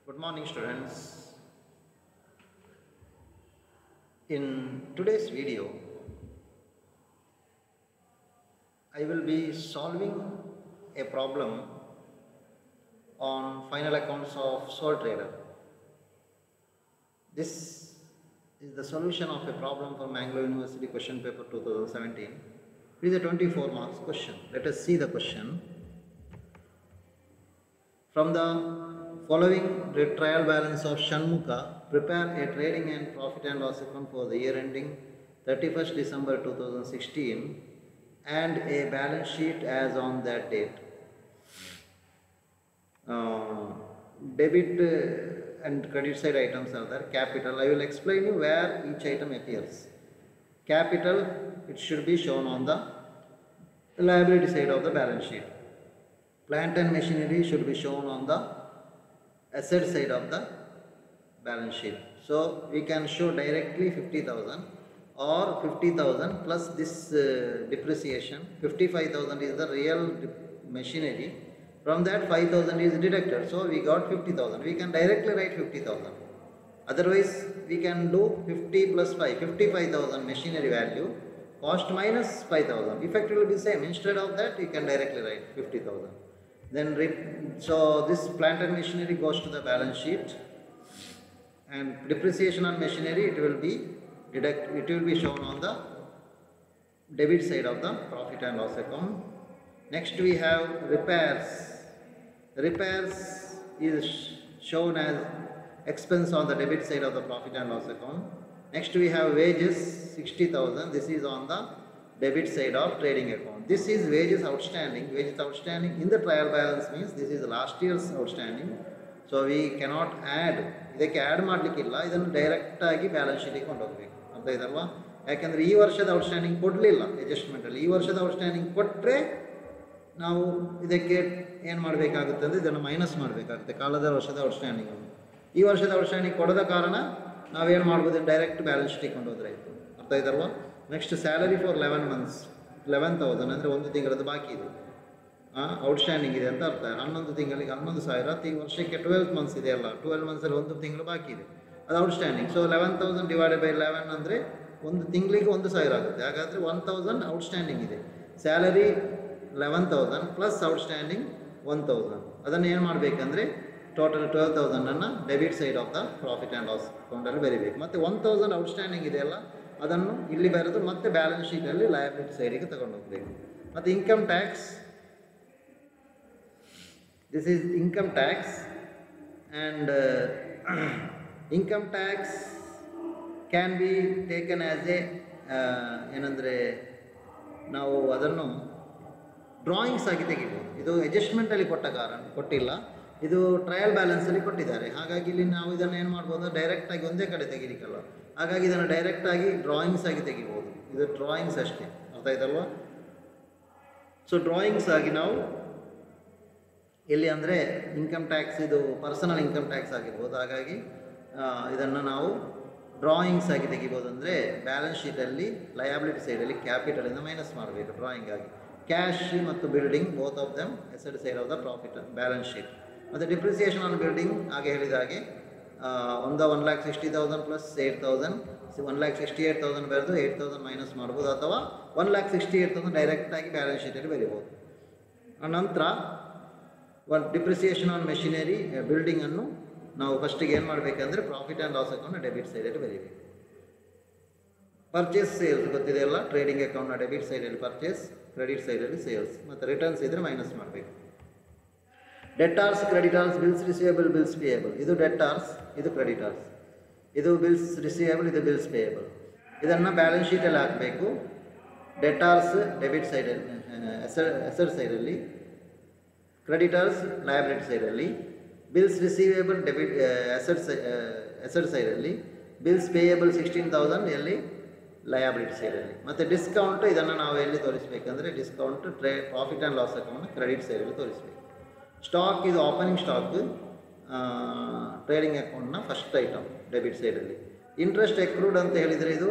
Good morning, students. In today's video, I will be solving a problem on final accounts of sole trader. This is the solution of a problem from Anglo University question paper 2017. It is a 24 marks question. Let us see the question. From the following trial balance of Shanmuka, prepare a trading and profit and loss account for the year ending 31st December 2016 and a balance sheet as on that date. Debit and credit side items are there. Capital, I will explain you where each item appears. Capital, it should be shown on the liability side of the balance sheet. Plant and machinery should be shown on the asset side of the balance sheet. So we can show directly 50,000 or 50,000 plus this depreciation. 55,000 is the real machinery. From that 5,000 is deducted. So we got 50,000. We can directly write 50,000. Otherwise we can do 50 plus 5. 55,000 machinery value. Cost minus 5,000. Effect will be same. Instead of that you can directly write 50,000. Then so this plant and machinery goes to the balance sheet, and depreciation on machinery it will be shown on the debit side of the profit and loss account. Next we have repairs. Repairs is shown as expense on the debit side of the profit and loss account. Next we have wages 60,000. This is on the debit side of trading account. This is wages outstanding. Wages outstanding in the trial balance means this is last year's outstanding. So we cannot add. ಇದಕ್ಕೆ add ಮಾಡಲಿಕ್ಕಿಲ್ಲ, ಇದನ್ನು ಡೈರೆಕ್ಟಾಗಿ balance ಶೀಟಿಗೆ ಕೊಂಡೋಗ್ಬೇಕು. ಅರ್ಥ ಇದಲ್ವಾ? ಯಾಕೆಂದರೆ ಈ ವರ್ಷದ outstanding ಕೊಡಲಿಲ್ಲ ಅಡ್ಜಸ್ಟ್ಮೆಂಟಲ್ಲಿ. ಈ ವರ್ಷದ ಔಟ್ಸ್ಟ್ಯಾಂಡಿಂಗ್ ಕೊಟ್ಟರೆ ನಾವು ಇದಕ್ಕೆ ಏನು ಮಾಡಬೇಕಾಗುತ್ತೆ ಅಂದರೆ ಇದನ್ನು ಮೈನಸ್ ಮಾಡಬೇಕಾಗುತ್ತೆ ಕಾಲದ ವರ್ಷದ ಔಟ್ಸ್ಟ್ಯಾಂಡಿಂಗನ್ನು. ಈ ವರ್ಷದ ಔಟ್ಸ್ಟ್ಯಾಂಡಿಂಗ್ ಕೊಡದ ಕಾರಣ ನಾವೇನು ಮಾಡ್ಬೋದು, ಡೈರೆಕ್ಟ್ ಬ್ಯಾಲೆನ್ಸ್ ಶೀಟಿಗೆ ಕೊಂಡೋದ್ರೆ ಆಯಿತು. ಅರ್ಥ ಇದಲ್ವಾ? ನೆಕ್ಸ್ಟ್ ಸ್ಯಾಲರಿ ಫಾರ್ 11 months 11,000 ಅಂದರೆ ಒಂದು ತಿಂಗಳದ್ದು ಬಾಕಿ ಇದೆ, ಔಟ್ಸ್ಟ್ಯಾಂಡಿಂಗ್ ಇದೆ ಅಂತ ಅರ್ಥ. 11 ತಿಂಗಳಿಗೆ 11,000. ಈ ವರ್ಷಕ್ಕೆ 12 months ಇದೆ ಅಲ್ಲ, 12 monthsಲ್ಲಿ ಒಂದು ತಿಂಗಳು ಬಾಕಿ ಇದೆ, ಅದು ಔಟ್ಸ್ಟ್ಯಾಂಡಿಂಗ್. ಸೊ 11,000 ಡಿವೈಡೆಡ್ ಬೈ 11 ಅಂದರೆ ಒಂದು ತಿಂಗಳಿಗೆ 1,000 ಆಗುತ್ತೆ. ಹಾಗಾದರೆ 1,000 ಔಟ್ಸ್ಟ್ಯಾಂಡಿಂಗ್ ಇದೆ. Salary 11,000 plus outstanding 1,000. ಅದನ್ನು ಏನು ಮಾಡಬೇಕಂದ್ರೆ total 12,000 debit side of the profit and loss ಅಕೌಂಟಲ್ಲಿ ಬರೀಬೇಕು. ಮತ್ತು 1,000 ಔಟ್ಸ್ಟ್ಯಾಂಡಿಂಗ್ ಇದೆಯಲ್ಲ ಅದನ್ನು ಇಲ್ಲಿ ಬರೆದು ಮತ್ತೆ ಬ್ಯಾಲೆನ್ಸ್ ಶೀಟಲ್ಲಿ ಲಯಬಿಲಿಟಿ ಸೈಡಿಗೆ ತಗೊಂಡು ಹೋಗಬೇಕು. ಮತ್ತು income tax, this is income tax and income tax can be taken as A ಏನಂದರೆ ನಾವು ಅದನ್ನು ಡ್ರಾಯಿಂಗ್ಸ್ ಆಗಿ ತೆಗಿಬೋದು. ಇದು ಅಡ್ಜಸ್ಟ್ಮೆಂಟಲ್ಲಿ ಕೊಟ್ಟಿಲ್ಲ, ಇದು ಟ್ರಯಲ್ ಬ್ಯಾಲೆನ್ಸಲ್ಲಿ ಕೊಟ್ಟಿದ್ದಾರೆ. ಹಾಗಾಗಿ ಇಲ್ಲಿ ನಾವು ಇದನ್ನು ಏನು ಮಾಡ್ಬೋದು, ಡೈರೆಕ್ಟಾಗಿ ಒಂದೇ ಕಡೆ ತೆಗಿಲಿಕ್ಕಲ್ಲ, ಹಾಗಾಗಿ ಇದನ್ನು ಡೈರೆಕ್ಟಾಗಿ ಡ್ರಾಯಿಂಗ್ಸ್ ಆಗಿ ತೆಗಿಬೋದು. ಇದು ಡ್ರಾಯಿಂಗ್ಸ್ ಅಷ್ಟೇ, ಅರ್ಥ ಆಯ್ತಲ್ವ? ಸೊ ಡ್ರಾಯಿಂಗ್ಸ್ ಆಗಿ ನಾವು ಎಲ್ಲಿ ಅಂದರೆ ಇನ್ಕಮ್ ಟ್ಯಾಕ್ಸ್, ಇದು ಪರ್ಸನಲ್ ಇನ್ಕಮ್ ಟ್ಯಾಕ್ಸ್ ಆಗಿರ್ಬೋದು. ಹಾಗಾಗಿ ಇದನ್ನು ನಾವು ಡ್ರಾಯಿಂಗ್ಸ್ ಆಗಿ ತೆಗಿಬೋದು. ಅಂದರೆ ಬ್ಯಾಲೆನ್ಸ್ ಶೀಟಲ್ಲಿ ಲಯಬಿಲಿಟಿ ಸೈಡಲ್ಲಿ ಕ್ಯಾಪಿಟಲಿಂದ ಮೈನಸ್ ಮಾಡಬೇಕು ಡ್ರಾಯಿಂಗ್ ಆಗಿ. ಕ್ಯಾಶ್ ಮತ್ತು building both of them asset side of the profit balance sheet. ಮತ್ತು ಡಿಪ್ರಿಸಿಯೇಷನ್ ಆನ್ ಬಿಲ್ಡಿಂಗ್ ಹಾಗೆ ಹೇಳಿದ ಹಾಗೆ 1,60,000 ಪ್ಲಸ್ 8,000 1,68,000 ಬರೆದು 8,000 ಮೈನಸ್ ಮಾಡ್ಬೋದು, ಅಥವಾ 1,68,000 ಡೈರೆಕ್ಟಾಗಿ ಬ್ಯಾಲೆನ್ಸ್ ಶೀಟಲ್ಲಿ ಬರೀಬೋದು. ನಂತರ ಡಿಪ್ರಿಸಿಯೇಷನ್ ಆನ್ ಮೆಷಿನರಿ ಬಿಲ್ಡಿಂಗನ್ನು ನಾವು ಫಸ್ಟಿಗೆ ಏನು ಮಾಡಬೇಕಂದ್ರೆ ಪ್ರಾಫಿಟ್ ಆ್ಯಂಡ್ ಲಾಸ್ ಅಕೌಂಟ್ನ ಡೆಬಿಟ್ ಸೈಡಲ್ಲಿ ಬರೀಬೇಕು. ಪರ್ಚೇಸ್ ಸೇಲ್ಸ್ ಗೊತ್ತಿದೆ ಅಲ್ಲ, ಟ್ರೇಡಿಂಗ್ ಅಕೌಂಟ್ನ ಡೆಬಿಟ್ ಸೈಡಲ್ಲಿ ಪರ್ಚೇಸ್, ಕ್ರೆಡಿಟ್ ಸೈಡಲ್ಲಿ ಸೇಲ್ಸ್, ಮತ್ತು ರಿಟರ್ನ್ಸ್ ಇದ್ದರೆ ಮೈನಸ್ ಮಾಡಬೇಕು. Debtors, creditors, bills receivable, bills payable. ಇದು ಡೆಟಾರ್ಸ್, ಇದು ಕ್ರೆಡಿಟಾರ್ಸ್. ಇದು ಬಿಲ್ಸ್ ರಿಸೀವೇಬಲ್, ಇದು ಬಿಲ್ಸ್ ಪೇಯಬಲ್. ಇದನ್ನು ಬ್ಯಾಲೆನ್ಸ್ ಶೀಟಲ್ಲಿ ಹಾಕಬೇಕು. ಡೆಟಾರ್ಸ್ ಡೆಬಿಟ್ ಸೈಡಲ್ಲಿ ಅಸೆಟ್ ಸೈಡಲ್ಲಿ, ಕ್ರೆಡಿಟಾರ್ಸ್ ಲಯಬಿಲಿಟಿ ಸೈಡಲ್ಲಿ, ಬಿಲ್ಸ್ ರಿಸೀವೇಬಲ್ ಡೆಬಿಟ್ ಅಸೆಟ್ ಸೈಡಲ್ಲಿ, ಬಿಲ್ಸ್ ಪೇಯಬಲ್ 16,000 ಎಲ್ಲಿ ಲಯಬಿಲಿಟಿ ಸೈಡಲ್ಲಿ. ಮತ್ತು ಡಿಸ್ಕೌಂಟ್ ಇದನ್ನು ನಾವು ಎಲ್ಲಿ ತೋರಿಸಬೇಕಂದ್ರೆ discount profit and loss account credit ಸೈಡಲ್ಲಿ ತೋರಿಸಬೇಕು. ಸ್ಟಾಕ್, ಇದು ಓಪನಿಂಗ್ ಸ್ಟಾಕ್ ಟ್ರೇಡಿಂಗ್ ಅಕೌಂಟ್ನ ಫಸ್ಟ್ ಐಟಮ್ ಡೆಬಿಟ್ ಸೈಡಲ್ಲಿ. ಇಂಟ್ರೆಸ್ಟ್ ಎಕ್ರೂಡ್ ಅಂತ ಹೇಳಿದರೆ ಇದು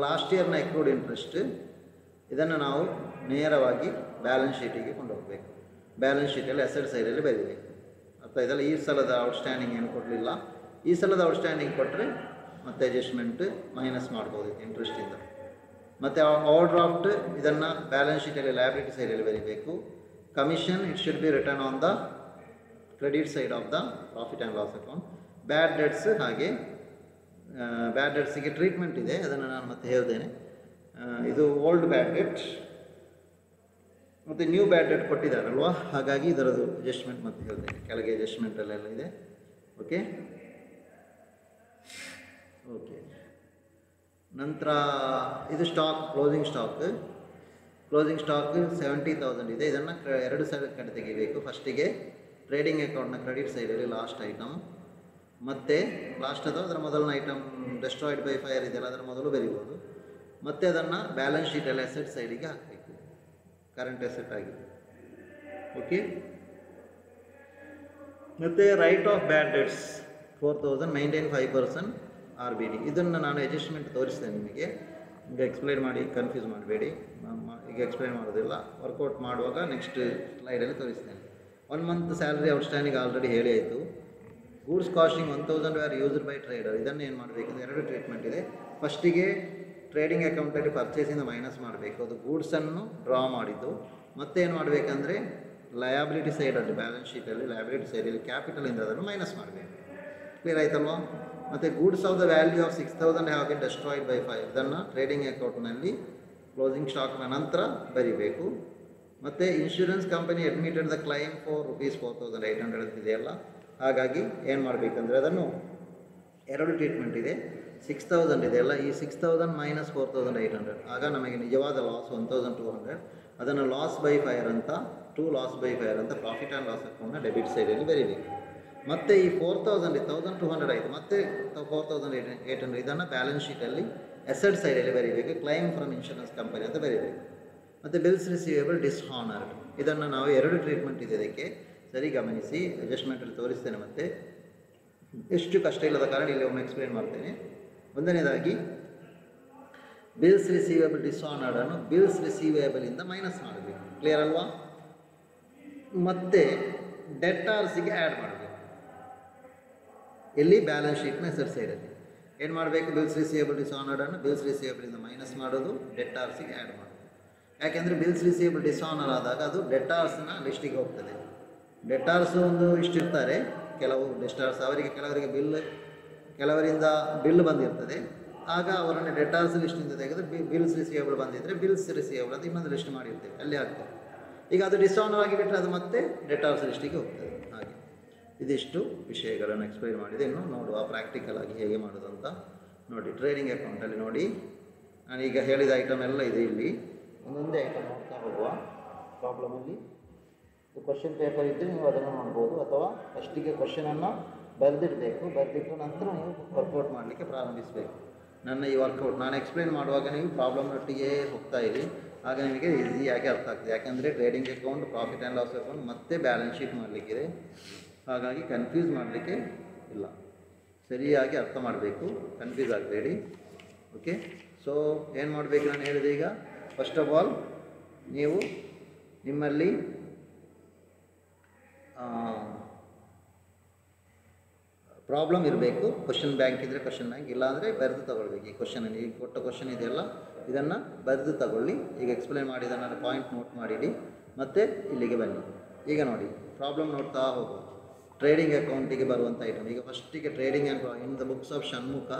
ಲಾಸ್ಟ್ ಇಯರ್ನ ಎಕ್ರೂಡ್ ಇಂಟ್ರೆಸ್ಟ್. ಇದನ್ನು ನಾವು ನೇರವಾಗಿ ಬ್ಯಾಲೆನ್ಸ್ ಶೀಟಿಗೆ ಕೊಂಡು ಹೋಗಬೇಕು. ಬ್ಯಾಲೆನ್ಸ್ ಶೀಟಲ್ಲಿ ಅಸೆಟ್ ಸೈಡಲ್ಲಿ ಬರೀಬೇಕು. ಅರ್ಥ ಇದೆಲ್ಲ. ಈ ಸಲದ ಔಟ್ಸ್ಟ್ಯಾಂಡಿಂಗ್ ಏನು ಕೊಡಲಿಲ್ಲ, ಈ ಸಲದ ಔಟ್ಸ್ಟ್ಯಾಂಡಿಂಗ್ ಕೊಟ್ಟರೆ ಮತ್ತೆ ಅಡ್ಜಸ್ಟ್ಮೆಂಟ್ ಮೈನಸ್ ಮಾಡ್ಬೋದಿತ್ತು ಇಂಟ್ರೆಸ್ಟಿಂದ. ಮತ್ತು ಓವರ್ ಡ್ರಾಫ್ಟ್ ಇದನ್ನು ಬ್ಯಾಲೆನ್ಸ್ ಶೀಟಲ್ಲಿ ಲಯಬಿಲಿಟಿ ಸೈಡಲ್ಲಿ ಬರೀಬೇಕು. Commission it should be return on the credit side of the profit and loss account. Bad debts ಹಾಗೆ ಬ್ಯಾಡ್ ಡೆಟ್ಸಿಗೆ ಟ್ರೀಟ್ಮೆಂಟ್ ಇದೆ, ಅದನ್ನು ನಾನು ಮತ್ತೆ ಹೇಳ್ತೇನೆ. ಇದು ಓಲ್ಡ್ ಬ್ಯಾಡ್ ಡೆಟ್ ಮತ್ತು ನ್ಯೂ ಬ್ಯಾಡ್ ಡೆಟ್ ಕೊಟ್ಟಿದ್ದಾರಲ್ವ, ಹಾಗಾಗಿ ಇದರದ್ದು ಅಡ್ಜಸ್ಟ್ಮೆಂಟ್ ಮತ್ತೆ ಹೇಳ್ತೇನೆ. ಕೆಳಗೆ ಅಡ್ಜಸ್ಟ್ಮೆಂಟಲ್ಲೆಲ್ಲ ಇದೆ. ಓಕೆ ಓಕೆ ನಂತರ ಇದು ಸ್ಟಾಕ್, ಕ್ಲೋಸಿಂಗ್ ಸ್ಟಾಕ್ 70,000 ಇದೆ. ಇದನ್ನು 2 ಕಡೆ ತೆಗಿಬೇಕು. ಫಸ್ಟಿಗೆ ಟ್ರೇಡಿಂಗ್ ಅಕೌಂಟ್ನ ಕ್ರೆಡಿಟ್ ಸೈಡಲ್ಲಿ ಲಾಸ್ಟ್ ಐಟಮ್, ಮತ್ತು ಲಾಸ್ಟ್ ಅಥವಾ ಅದರ ಮೊದಲನೇ ಐಟಮ್ ಡೆಸ್ಟ್ರಾಯ್ಡ್ ಬೈ ಫೈರ್ ಇದೆಯಲ್ಲ ಅದರ ಮೊದಲು ಬರಿಬೋದು. ಮತ್ತು ಅದನ್ನು ಬ್ಯಾಲೆನ್ಸ್ ಶೀಟಲ್ಲಿ ಅಸೆಟ್ ಸೈಡಿಗೆ ಹಾಕಬೇಕು, ಕರೆಂಟ್ ಅಸೆಟ್ ಆಗಿ. ಓಕೆ, ಮತ್ತು right of bad debts 4,000 maintain 5% RBD. ಇದನ್ನು ನಾನು ಅಡ್ಜಸ್ಟ್ಮೆಂಟ್ ತೋರಿಸ್ತೇನೆ ನಿಮಗೆ, ಈಗ ಎಕ್ಸ್ಪ್ಲೈನ್ ಮಾಡಿ ಕನ್ಫ್ಯೂಸ್ ಮಾಡಬೇಡಿ. ಈಗ ಎಕ್ಸ್ಪ್ಲೈನ್ ಮಾಡೋದಿಲ್ಲ, ವರ್ಕೌಟ್ ಮಾಡುವಾಗ ನೆಕ್ಸ್ಟ್ ಸ್ಲೈಡಲ್ಲಿ ತೋರಿಸ್ತೇನೆ. 1 ಮಂತ್ ಸ್ಯಾಲ್ರಿ ಔಟ್ಸ್ಟ್ಯಾಂಡಿಂಗ್ ಆಲ್ರೆಡಿ ಹೇಳಿ ಆಯಿತು. Goods costing 1,000 were used by trader. ಇದನ್ನು ಏನು ಮಾಡಬೇಕಂದ್ರೆ 2 ಟ್ರೀಟ್ಮೆಂಟ್ ಇದೆ. ಫಸ್ಟಿಗೆ ಟ್ರೇಡಿಂಗ್ ಅಕೌಂಟಲ್ಲಿ ಪರ್ಚೇಸಿಂದ ಮೈನಸ್ ಮಾಡಬೇಕು, ಅದು ಗೂಡ್ಸನ್ನು ಡ್ರಾ ಮಾಡಿದ್ದು. ಮತ್ತೆ ಏನು ಮಾಡಬೇಕಂದ್ರೆ ಲಯಬಿಲಿಟಿ ಸೈಡಲ್ಲಿ ಬ್ಯಾಲೆನ್ಸ್ ಶೀಟಲ್ಲಿ ಲಯಬಿಲಿಟಿ ಸೈಡಲ್ಲಿ ಕ್ಯಾಪಿಟಲಿಂದ ಅದನ್ನು ಮೈನಸ್ ಮಾಡಬೇಕು. ಕ್ಲಿಯರ್ ಆಯ್ತಲ್ವ? ಮತ್ತು goods of the value of 6,000 have been destroyed by 5, ಇದನ್ನು ಟ್ರೇಡಿಂಗ್ ಅಕೌಂಟ್ನಲ್ಲಿ ಕ್ಲೋಸಿಂಗ್ ಸ್ಟಾಕ್ನ ನಂತರ ಬರಿಬೇಕು. ಮತ್ತು insurance company admitted the claim for ₹4,800 ಇದೆಯಲ್ಲ, ಹಾಗಾಗಿ ಏನು ಮಾಡಬೇಕಂದ್ರೆ ಅದನ್ನು 2 ಟ್ರೀಟ್ಮೆಂಟ್ ಇದೆ. 6,000 ಇದೆಯಲ್ಲ, ಈ 6,000 ಮೈನಸ್ 4,800, ಆಗ ನಮಗೆ ನಿಜವಾದ ಲಾಸ್ 1,200. ಅದನ್ನು ಲಾಸ್ ಬೈ ಫೈರ್ ಅಂತ ಲಾಸ್ ಬೈ ಫೈರ್ ಅಂತ ಪ್ರಾಫಿಟ್ ಆ್ಯಂಡ್ ಲಾಸ್ ಅಕೌಂಟ್ನ ಡೆಬಿಟ್ ಸೈಡಲ್ಲಿ ಬರೀಬೇಕು. ಮತ್ತು ಈ 4,000 1,200 ಆಯಿತು, ಮತ್ತು 4,800 ಇದನ್ನು ಬ್ಯಾಲೆನ್ಸ್ ಶೀಟಲ್ಲಿ ಅಸೆಟ್ ಸೈಡಲ್ಲಿ ಬರೀಬೇಕು, ಕ್ಲೈಮ್ ಫ್ರಮ್ ಇನ್ಶೂರೆನ್ಸ್ ಕಂಪನಿ ಅಂತ ಬರೀಬೇಕು. ಮತ್ತು ಬಿಲ್ಸ್ ರಿಸೀವೇಬಲ್ ಡಿಸ್ಹಾನರ್ಡ್, ಇದನ್ನು ನಾವು 2 ಟ್ರೀಟ್ಮೆಂಟ್ ಇದೆ ಇದಕ್ಕೆ, ಸರಿ ಗಮನಿಸಿ. ಅಡ್ಜಸ್ಟ್ಮೆಂಟಲ್ಲಿ ತೋರಿಸ್ತೇನೆ, ಮತ್ತು ಎಷ್ಟು ಕಷ್ಟ ಇಲ್ಲದ ಕಾರಣ ಇಲ್ಲಿ ಒಮ್ಮೆ ಎಕ್ಸ್ಪ್ಲೇನ್ ಮಾಡ್ತೇನೆ. ಒಂದನೇದಾಗಿ ಬಿಲ್ಸ್ ರಿಸೀವೇಬಲ್ ಡಿಸ್ಹಾನರ್ಡನ್ನು ಬಿಲ್ಸ್ ರಿಸೀವೇಬಲಿಂದ ಮೈನಸ್ ಮಾಡಬೇಕು, ಕ್ಲಿಯರ್ ಅಲ್ವಾ? ಮತ್ತು ಡೆಟಾರ್ಸಿಗೆ ಆ್ಯಡ್ ಮಾಡಬೇಕು, ಎಲ್ಲಿ ಬ್ಯಾಲೆನ್ಸ್ ಶೀಟ್ನ ಅಸೆಟ್ ಸೈಡಲ್ಲಿ ಏನು ಮಾಡಬೇಕು? ಬಿಲ್ಸ್ ರಿಸೀವೇಬಲ್ ಡಿಸ್ಹಾನರ್ಡನ್ನು ಬಿಲ್ಸ್ ರಿಸೀವೇಬಲಿಂದ ಮೈನಸ್ ಮಾಡೋದು, ಡೆಟಾರ್ಸಿಗೆ ಆ್ಯಡ್ ಮಾಡೋದು. ಯಾಕೆಂದರೆ ಬಿಲ್ಸ್ ರಿಸೀವೇಬಲ್ ಡಿಸ್ಹಾನರ್ ಆದಾಗ ಅದು ಡೆಟಾರ್ಸ್ನ ಲಿಸ್ಟಿಗೆ ಹೋಗ್ತದೆ. ಡೆಟಾರ್ಸ್ ಒಂದು ಇಷ್ಟಿರ್ತಾರೆ, ಕೆಲವು ಡೆಟಾರ್ಸ್ ಅವರಿಗೆ ಕೆಲವರಿಂದ ಬಿಲ್ ಬಂದಿರ್ತದೆ, ಆಗ ಅವರನ್ನು ಡೆಟಾರ್ಸ್ ಲಿಸ್ಟಿಂದ ತೆಗೆದು ಬಿಲ್ಸ್ ರಿಸೀವೇಬಲ್ ಬಂದಿದ್ದರೆ ಬಿಲ್ಸ್ ರಿಸೀವೇಬಲ್ ಅಂತ ಇನ್ನೊಂದು ಲಿಸ್ಟ್ ಮಾಡಿರ್ತೇವೆ, ಅಲ್ಲಿ ಆಗ್ತದೆ. ಈಗ ಅದು ಡಿಸ್ಹಾನರ್ ಆಗಿ ಬಿಟ್ಟರೆ ಅದು ಮತ್ತೆ ಡೆಟಾರ್ಸ್ ಲಿಸ್ಟಿಗೆ ಹೋಗ್ತದೆ. ಹಾಗೆ ಇದಿಷ್ಟು ವಿಷಯಗಳನ್ನು ಎಕ್ಸ್ಪ್ಲೈನ್ ಮಾಡಿದೆ. ಇನ್ನು ನೋಡುವ ಪ್ರಾಕ್ಟಿಕಲ್ ಆಗಿ ಹೇಗೆ ಮಾಡೋದು ಅಂತ ನೋಡಿ. ಟ್ರೇಡಿಂಗ್ ಅಕೌಂಟಲ್ಲಿ ನೋಡಿ, ನಾನೀಗ ಹೇಳಿದ ಐಟಮ್ ಎಲ್ಲ ಇದೆ ಇಲ್ಲಿ, ಒಂದೊಂದೇ ಐಟಮ್ ನೋಡ್ತಾ ಹೋಗುವ. ಪ್ರಾಬ್ಲಮಲ್ಲಿ ಕ್ವಶನ್ ಪೇಪರ್ ಇದ್ದರೆ ನೀವು ಅದನ್ನು ಮಾಡ್ಬೋದು, ಅಥವಾ ಫಸ್ಟಿಗೆ ಕ್ವಶನನ್ನು ಬರೆದಿಡಬೇಕು, ಬರೆದಿಟ್ಟು ನಂತರ ನೀವು ವರ್ಕೌಟ್ ಮಾಡಲಿಕ್ಕೆ ಪ್ರಾರಂಭಿಸಬೇಕು. ನನ್ನ ಈ ವರ್ಕೌಟ್ ನಾನು ಎಕ್ಸ್ಪ್ಲೈನ್ ಮಾಡುವಾಗ ನೀವು ಪ್ರಾಬ್ಲಮ್ನೊಟ್ಟಿಗೆ ಹೋಗ್ತಾ ಇರಿ, ಆಗ ನಿಮಗೆ ಈಸಿಯಾಗಿ ಅರ್ಥ ಆಗ್ತದೆ. ಯಾಕೆಂದರೆ trading account, profit and loss account ಮತ್ತು ಬ್ಯಾಲೆನ್ಸ್ ಶೀಟ್ ಮಾಡಲಿಕ್ಕಿದೆ, ಹಾಗಾಗಿ ಕನ್ಫ್ಯೂಸ್ ಮಾಡಲಿಕ್ಕೆ ಇಲ್ಲ, ಸರಿಯಾಗಿ ಅರ್ಥ ಮಾಡಬೇಕು, ಕನ್ಫ್ಯೂಸ್ ಆಗಬೇಡಿ. ಓಕೆ, ಸೊ ಏನು ಮಾಡಬೇಕು ನಾನು ಹೇಳಿದೆ ಈಗ. ಫಸ್ಟ್ ಆಫ್ ಆಲ್ ನೀವು ನಿಮ್ಮಲ್ಲಿ ಪ್ರಾಬ್ಲಮ್ ಇರಬೇಕು. ಕ್ವಶನ್ ಬ್ಯಾಂಕ್ ಇದ್ದರೆ ಕ್ವಶನ್ ಬ್ಯಾಂಕ್, ಇಲ್ಲಾಂದರೆ ಬರೆದು ತಗೊಳ್ಬೇಕು. ಈ ಕ್ವಶನನ್ನು, ಈಗ ಕೊಟ್ಟ ಕ್ವಶನ್ ಇದೆಯಲ್ಲ ಇದನ್ನು ಬರೆದು ತಗೊಳ್ಳಿ. ಈಗ ಎಕ್ಸ್ಪ್ಲೈನ್ ಮಾಡಿದ ಪಾಯಿಂಟ್ ನೋಟ್ ಮಾಡಿಡಿ, ಮತ್ತು ಇಲ್ಲಿಗೆ ಬನ್ನಿ. ಈಗ ನೋಡಿ ಪ್ರಾಬ್ಲಮ್ ನೋಡ್ತಾ ಹೋಗುವ. ಟ್ರೇಡಿಂಗ್ ಅಕೌಂಟಿಗೆ ಬರುವಂಥ ಐಟಮ್, ಈಗ ಫಸ್ಟಿಗೆ trading and in the books of Shanmukha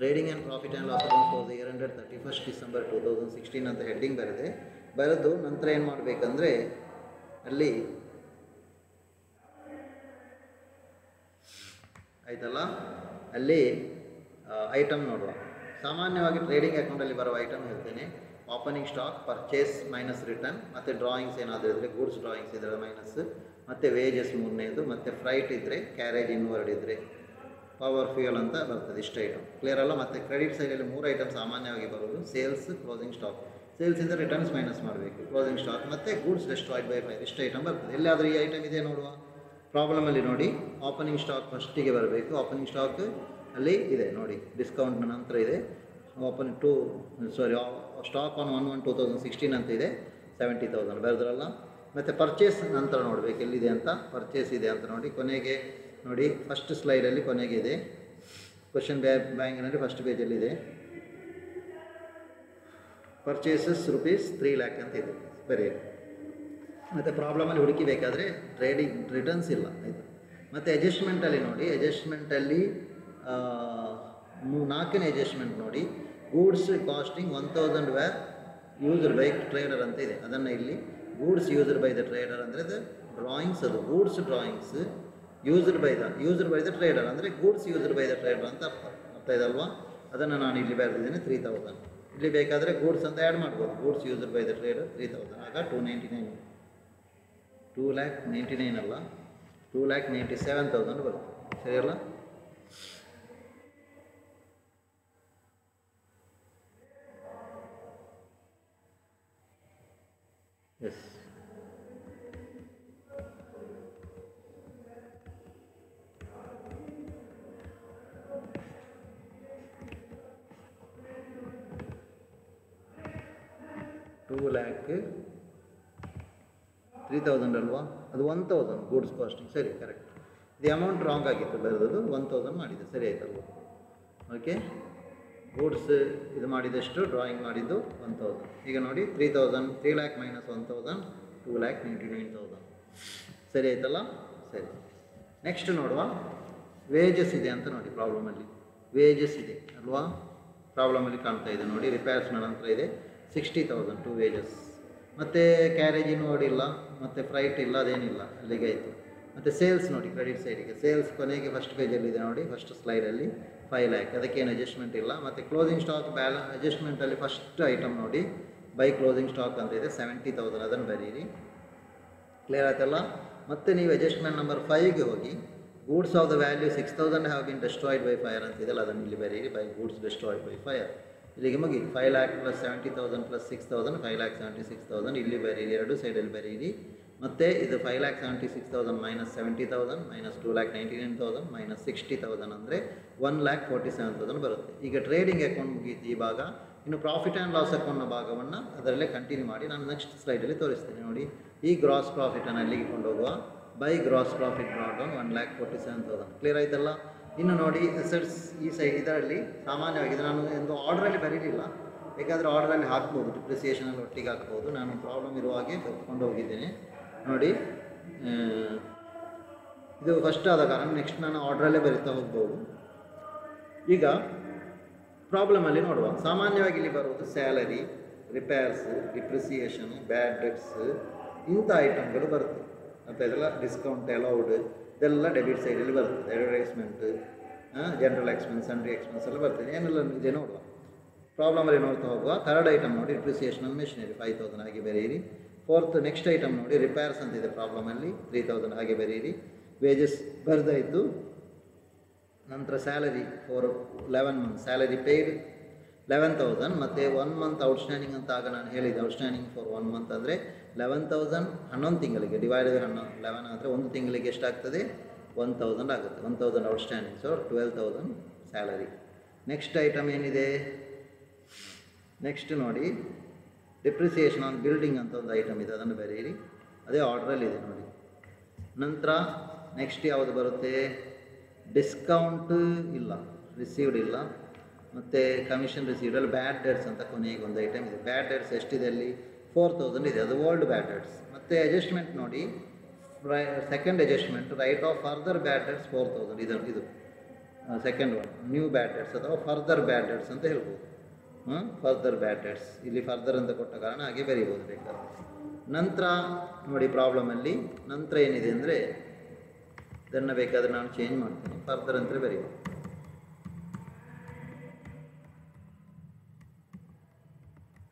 trading and profit and loss account for the year ended 31st December 2016 ಅಂತ ಹೆಡ್ಡಿಂಗ್ ಬರೆದು ನಂತರ ಏನು ಮಾಡಬೇಕಂದ್ರೆ ಅಲ್ಲಿ ಆಯ್ತಲ್ಲ, ಅಲ್ಲಿ ಐಟಮ್ ನೋಡುವ. ಸಾಮಾನ್ಯವಾಗಿ ಟ್ರೇಡಿಂಗ್ ಅಕೌಂಟಲ್ಲಿ ಬರುವ ಐಟಮ್ ಹೇಳ್ತೇನೆ. Opening stock, purchase minus return, ಮತ್ತು ಡ್ರಾಯಿಂಗ್ಸ್ ಏನಾದರೂ ಇದ್ದರೆ ಗೂಡ್ಸ್ ಡ್ರಾಯಿಂಗ್ಸ್ ಇದ್ದರೆ ಮೈನಸ್, ಮತ್ತು ವೇಜಸ್ ಮೂರನೇದು, ಮತ್ತು ಫ್ರೈಟ್ ಇದ್ದರೆ, ಕ್ಯಾರೇಜ್ ಇನ್ವರ್ಡ್ ಇದ್ದರೆ, ಪವರ್ ಫ್ಯೂಯಲ್ ಅಂತ ಬರ್ತದೆ. ಇಷ್ಟು ಐಟಮ್ ಕ್ಲಿಯರ್ ಅಲ್ಲ. ಮತ್ತು ಕ್ರೆಡಿಟ್ ಸೈಡಲ್ಲಿ 3 ಐಟಮ್ ಸಾಮಾನ್ಯವಾಗಿ ಬರೋದು: ಸೇಲ್ಸ್, ಕ್ಲೋಸಿಂಗ್ ಸ್ಟಾಕ್. ಸೇಲ್ಸಿಂದ ರಿಟರ್ನ್ಸ್ ಮೈನಸ್ ಮಾಡಬೇಕು, ಕ್ಲೋಸಿಂಗ್ ಸ್ಟಾಕ್, ಮತ್ತು ಗೂಡ್ಸ್ ಡೆಸ್ಟ್ರಾಯ್ಡ್ ಬೈ 5 ಇಷ್ಟು ಐಟಮ್ ಬರ್ತದೆ. ಎಲ್ಲಾದರೂ ಈ ಐಟಮ್ ಇದೆ ನೋಡುವ. ಪ್ರಾಬ್ಲಮಲ್ಲಿ ನೋಡಿ, ಓಪನಿಂಗ್ ಸ್ಟಾಕ್ ಫಸ್ಟಿಗೆ ಬರಬೇಕು. ಓಪನಿಂಗ್ ಸ್ಟಾಕ್ ಅಲ್ಲಿ ಇದೆ ನೋಡಿ, ಡಿಸ್ಕೌಂಟ್ನ ನಂತರ ಇದೆ. ಸ್ಟಾಕ್ ಆನ್ 1/1/2016 ಅಂತ ಇದೆ, 70,000 ಬರೆದ್ರಲ್ಲ. ಮತ್ತು ಪರ್ಚೇಸ್ ನಂತರ ನೋಡಬೇಕು ಎಲ್ಲಿದೆ ಅಂತ. ಪರ್ಚೇಸ್ ಇದೆ ಅಂತ ನೋಡಿ, ಕೊನೆಗೆ ನೋಡಿ ಫಸ್ಟ್ ಸ್ಲೈಡಲ್ಲಿ ಕೊನೆಗೆ ಇದೆ. ಕ್ವಶನ್ ಬ್ಯಾಂಕ್ನಲ್ಲಿ ಫಸ್ಟ್ ಪೇಜಲ್ಲಿದೆ. ಪರ್ಚೇಸಸ್ ರುಪೀಸ್ 3 lakh ಅಂತ ಇದೆ, ಬರೆಯಿರಿ. ಮತ್ತು ಪ್ರಾಬ್ಲಮಲ್ಲಿ ಹುಡುಕಿಬೇಕಾದ್ರೆ ಟ್ರೇಡಿಂಗ್ ರಿಟರ್ನ್ಸ್ ಇಲ್ಲ, ಆಯಿತು. ಮತ್ತು ಅಡ್ಜಸ್ಟ್ಮೆಂಟಲ್ಲಿ ನೋಡಿ, ಅಡ್ಜಸ್ಟ್ಮೆಂಟಲ್ಲಿ 4ನೇ ಅಡ್ಜಸ್ಟ್ಮೆಂಟ್ ನೋಡಿ, goods costing 1000 were used by trader ಅಂತ ಇದೆ. ಅದನ್ನು ಇಲ್ಲಿ goods used by the trader ಅಂದರೆ ಡ್ರಾಯಿಂಗ್ಸ್, ಅದು goods drawings used by the trader ಅಂದರೆ goods used by the trader ಅಂತ ಅರ್ಥ ಇದಲ್ವಾ. ಅದನ್ನು ನಾನು ಇಲ್ಲಿ ಬರೆದಿದ್ದೇನೆ 3000. ಇಲ್ಲಿ ಬೇಕಾದರೆ ಗೂಡ್ಸ್ ಅಂತ ಆ್ಯಡ್ ಮಾಡ್ಬೋದು. Goods used by the trader 3000, ಆಗ 299, 2,99,000 ಅಲ್ಲ, 2,97,000 ಬರುತ್ತೆ. ಸರಿಯಲ್ಲ? ಎಸ್. $2,03,000 ಅಲ್ವಾ, ಅದು 1000 ಗೂಡ್ಸ್ ಕಾಸ್ಟಿಂಗ್. ಸರಿ, ಕರೆಕ್ಟ್. ಇದು ಅಮೌಂಟ್ ರಾಂಗ್ ಆಗಿತ್ತು, ಬರೆದದು 1000 ಮಾಡಿದೆ, ಸರಿ ಆಯ್ತಲ್ವ. ಓಕೆ, ಗೂಡ್ಸ್ ಇದು ಮಾಡಿದಷ್ಟು, ಡ್ರಾಯಿಂಗ್ ಮಾಡಿದ್ದು 1000. ಈಗ ನೋಡಿ 3,000, 3 lakh minus 1,000, 2,99,000. ಸರಿ ಆಯ್ತಲ್ಲ. ಸರಿ, ನೆಕ್ಸ್ಟ್ ನೋಡುವ. ವೇಜಸ್ ಇದೆ ಅಂತ ನೋಡಿ ಪ್ರಾಬ್ಲಮಲ್ಲಿ. ವೇಜಸ್ ಇದೆ ಅಲ್ವಾ, ಪ್ರಾಬ್ಲಮಲ್ಲಿ ಕಾಣ್ತಾ ಇದೆ ನೋಡಿ. ರಿಪೇರ್ಸ್ನ ನಂತರ ಇದೆ 60,000 ಟು ವೇಜಸ್. ಮತ್ತು ಕ್ಯಾರೇಜ್ ನೋಡಿಲ್ಲ, ಮತ್ತು ಫ್ರೈಟ್ ಇಲ್ಲ, ಅದೇನಿಲ್ಲ, ಅಲ್ಲಿಗೆ ಆಯಿತು. ಮತ್ತು ಸೇಲ್ಸ್ ನೋಡಿ, ಕ್ರೆಡಿಟ್ ಸೈಡಿಗೆ ಸೇಲ್ಸ್ ಕೊನೆಗೆ ಫಸ್ಟ್ ಪೇಜಲ್ಲಿದೆ ನೋಡಿ, ಫಸ್ಟ್ ಸ್ಲೈಡಲ್ಲಿ 5 lakh, ಅದಕ್ಕೇನು ಅಡ್ಜಸ್ಟ್ಮೆಂಟ್ ಇಲ್ಲ. ಮತ್ತು ಕ್ಲೋಸಿಂಗ್ ಸ್ಟಾಕ್ ಅಡ್ಜಸ್ಟ್ಮೆಂಟಲ್ಲಿ ಫಸ್ಟ್ ಐಟಮ್ ನೋಡಿ, ಬೈ ಕ್ಲೋಸಿಂಗ್ ಸ್ಟಾಕ್ ಅಂತ ಇದೆ 70,000, ಅದನ್ನು ಬರೀರಿ. ಕ್ಲಿಯರ್ ಆಯ್ತಲ್ಲ. ಮತ್ತು ನೀವು ಅಡ್ಜಸ್ಟ್ಮೆಂಟ್ ನಂಬರ್ 5ಗೆ ಹೋಗಿ, goods of the value 6,000 have been destroyed by fire ಅಂತಿದೆಯಲ್ಲ, ಅದನ್ನು ಇಲ್ಲಿ ಬರೀರಿ, by goods destroyed by fire. ಇಲ್ಲಿಗೆ ಮುಗಿ 5 lakh ಪ್ಲಸ್ 70,000 ಪ್ಲಸ್ 6,000, 5,76,000 ಇಲ್ಲಿ ಬರೀರಿ, ಎರಡು ಸೈಡಲ್ಲಿ ಬರೀರಿ. ಮತ್ತು ಇದು 5,76,000 ಮೈನಸ್ 70,000 ಮೈನಸ್ 2,99,000 ಮೈನಸ್ 60,000 ಅಂದರೆ 1,47,000 ಬರುತ್ತೆ. ಈಗ ಟ್ರೇಡಿಂಗ್ ಅಕೌಂಟ್ ಮುಗೀತು ಈ ಭಾಗ. ಇನ್ನು ಪ್ರಾಫಿಟ್ ಆ್ಯಂಡ್ ಲಾಸ್ ಅಕೌಂಟ್ನ ಭಾಗವನ್ನು ಅದರಲ್ಲೇ ಕಂಟಿನ್ಯೂ ಮಾಡಿ ನಾನು ನೆಕ್ಸ್ಟ್ ಸ್ಲೈಡಲ್ಲಿ ತೋರಿಸ್ತೇನೆ ನೋಡಿ. ಈ ಗ್ರಾಸ್ ಪ್ರಾಫಿಟನ್ನು ಅಲ್ಲಿಗೆ ಕೊಂಡೋಗುವ. By gross profit brought down 1,47,000. Clear ಆಯ್ತಲ್ಲ. ಇನ್ನು ನೋಡಿ ಅಸೆಟ್ಸ್ ಈ ಸೈಡ್, ಇದರಲ್ಲಿ ಸಾಮಾನ್ಯವಾಗಿ ಇದು ನಾನು ಒಂದು ಆರ್ಡ್ರಲ್ಲಿ ಬರೀಲಿಲ್ಲ, ಬೇಕಾದರೆ ಆರ್ಡ್ರಲ್ಲಿ ಹಾಕ್ಬೋದು, ಡಿಪ್ರಿಸಿಯೇಷನಲ್ಲಿ ಒಟ್ಟಿಗೆ ಹಾಕ್ಬೋದು. ನಾನು ಪ್ರಾಬ್ಲಮ್ ಇರುವ ಹಾಗೆ ಬರ್ಕೊಂಡು ಹೋಗಿದ್ದೇನೆ ನೋಡಿ. ಇದು ಫಸ್ಟ್ ಆದ ಕಾರಣ ನೆಕ್ಸ್ಟ್ ನಾನು ಆರ್ಡ್ರಲ್ಲೇ ಬರೀತಾ ಹೋಗ್ಬೋದು. ಈಗ ಪ್ರಾಬ್ಲಮಲ್ಲಿ ನೋಡುವ. ಸಾಮಾನ್ಯವಾಗಿ ಇಲ್ಲಿ ಬರುವುದು ಸ್ಯಾಲರಿ, ರಿಪೇರ್ಸ್, ಡಿಪ್ರಿಸಿಯೇಷನ್, ಬ್ಯಾಡ್ ಡೆಟ್ಸ್, ಇಂಥ ಐಟಮ್ಗಳು ಬರುತ್ತೆ. ಮತ್ತು ಇದೆಲ್ಲ ಡಿಸ್ಕೌಂಟ್ ಅಲೌಡ್, ಇದೆಲ್ಲ ಡೆಬಿಟ್ ಸೈಡಲ್ಲಿ ಬರ್ತದೆ. Advertisement, general expense, sundry expense ಎಲ್ಲ ಬರ್ತದೆ. ಏನೆಲ್ಲ ಇದೆ ನೋಡುವ. ಪ್ರಾಬ್ಲಮಲ್ಲಿ ನೋಡ್ತಾ ಹೋಗುವ. ಥರ್ಡ್ ಐಟಮ್ ನೋಡಿ ಡಿಪ್ರಿಸಿಯೇಷನ್ ಮೆಷಿನರಿ 5,000 ಹಾಗೆ ಬರೀರಿ. ಫೋರ್ತ್ ನೆಕ್ಸ್ಟ್ ಐಟಮ್ ನೋಡಿ ರಿಪೇರ್ಸ್ ಅಂತಿದೆ ಪ್ರಾಬ್ಲಮಲ್ಲಿ 3,000 ಹಾಗೆ ಬರೀರಿ. ವೇಜಸ್ ಬರೆದಾಯಿತು. ನಂತರ salary for 11 months, salary paid 11,000 ಮತ್ತು 1 month ಔಟ್ಸ್ಟ್ಯಾಂಡಿಂಗ್ ಅಂತ ಆಗ ನಾನು ಹೇಳಿದೆ. ಔಟ್ಸ್ಟ್ಯಾಂಡಿಂಗ್ ಫಾರ್ 1 month ಅಂದರೆ 11,000 11 ತಿಂಗಳಿಗೆ ಡಿವೈಡೆಡ್ 11 ಆದರೆ ಒಂದು ತಿಂಗಳಿಗೆ ಎಷ್ಟಾಗ್ತದೆ, 1,000 ಆಗುತ್ತೆ. 1,000 outstanding, so 12,000 salary. Next item ಏನಿದೆ, ನೆಕ್ಸ್ಟ್ ನೋಡಿ ಡಿಪ್ರಿಸಿಯೇಷನ್ ಆನ್ ಬಿಲ್ಡಿಂಗ್ ಅಂತ ಒಂದು ಐಟಮ್ ಇದೆ, ಅದನ್ನು ಬರೀರಿ. ಅದೇ ಆರ್ಡ್ರಲ್ಲಿದೆ ನೋಡಿ. ನಂತರ ನೆಕ್ಸ್ಟ್ ಯಾವುದು ಬರುತ್ತೆ, ಡಿಸ್ಕೌಂಟ್ ಇಲ್ಲ, ರಿಸೀವ್ಡ್ ಇಲ್ಲ, ಮತ್ತು ಕಮಿಷನ್ ರಿಸೀವ್ಡಲ್ಲಿ ಬ್ಯಾಡ್ ಡೆಟ್ಸ್ ಅಂತ ಕೊನೆಗೆ ಒಂದು ಐಟಮ್ ಇದೆ. ಬ್ಯಾಡ್ ಡೆಟ್ಸ್ ಎಷ್ಟಿದೆ ಅಲ್ಲಿ, 4,000 ಇದೆ, ಅದು ಓಲ್ಡ್ ಬ್ಯಾಡ್ ಡೆಟ್ಸ್. ಮತ್ತು ಅಡ್ಜಸ್ಟ್ಮೆಂಟ್ ನೋಡಿ, second adjustment right of further bad debts 4,000 ಇದು ಸೆಕೆಂಡ್ ಒನ್. ನ್ಯೂ ಬ್ಯಾಡ್ ಡೆಟ್ಸ್ ಅಥವಾ ಫರ್ದರ್ ಬ್ಯಾಡ್ ಡೆಟ್ಸ್ ಅಂತ ಹೇಳ್ಬೋದು. ಫರ್ದರ್ ಬ್ಯಾಡ್ ಡೆಟ್ಸ್, ಇಲ್ಲಿ ಫರ್ದರ್ ಅಂತ ಕೊಟ್ಟ ಕಾರಣ ಹಾಗೆ ಬರೀಬೋದು ಬೇಕಾದ್ರೆ. ನಂತರ ನೋಡಿ ಪ್ರಾಬ್ಲಮಲ್ಲಿ ನಂತರ ಏನಿದೆ ಅಂದರೆ, ಇದನ್ನು ಬೇಕಾದರೆ ನಾನು ಚೇಂಜ್ ಮಾಡ್ತೀನಿ, ಫರ್ದರ್ ಅಂತ ಬರೀಬೋದು.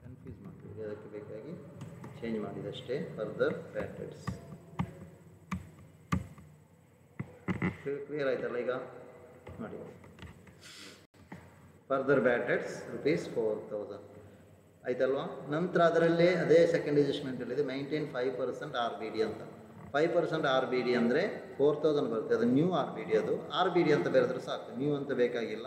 ಕನ್ಫ್ಯೂಸ್ ಮಾಡ್ತೀವಿ, ಅದಕ್ಕೆ ಬೇಕಾಗಿ ಚೇಂಜ್ ಮಾಡಿದಷ್ಟೇ. ಫರ್ದರ್ ಬ್ಯಾಡ್ ಡೆಟ್ಸ್ ಕ್ಲಿಯರ್ ಆಯ್ತಲ್ಲ ಈಗ ನೋಡಿ. ಫರ್ದರ್ ಬ್ಯಾಡ್ ಡೆಟ್ಸ್ ₹4,000 ಆಯ್ತಲ್ವಾ. ನಂತರ ಅದರಲ್ಲೇ ಅದೇ ಸೆಕೆಂಡ್ ಅಡ್ಜಸ್ಟ್ಮೆಂಟಲ್ಲಿದೆ ಮೈಂಟೈನ್ 5% RBD ಅಂತ. 5% RBD ಅಂದರೆ 4,000 ಬರುತ್ತೆ, ಅದು ನ್ಯೂ RBD. ಅದು RBD ಅಂತ ಬರೆದ್ರೆ ಸಾಕು, ನ್ಯೂ ಅಂತ ಬೇಕಾಗಿಲ್ಲ.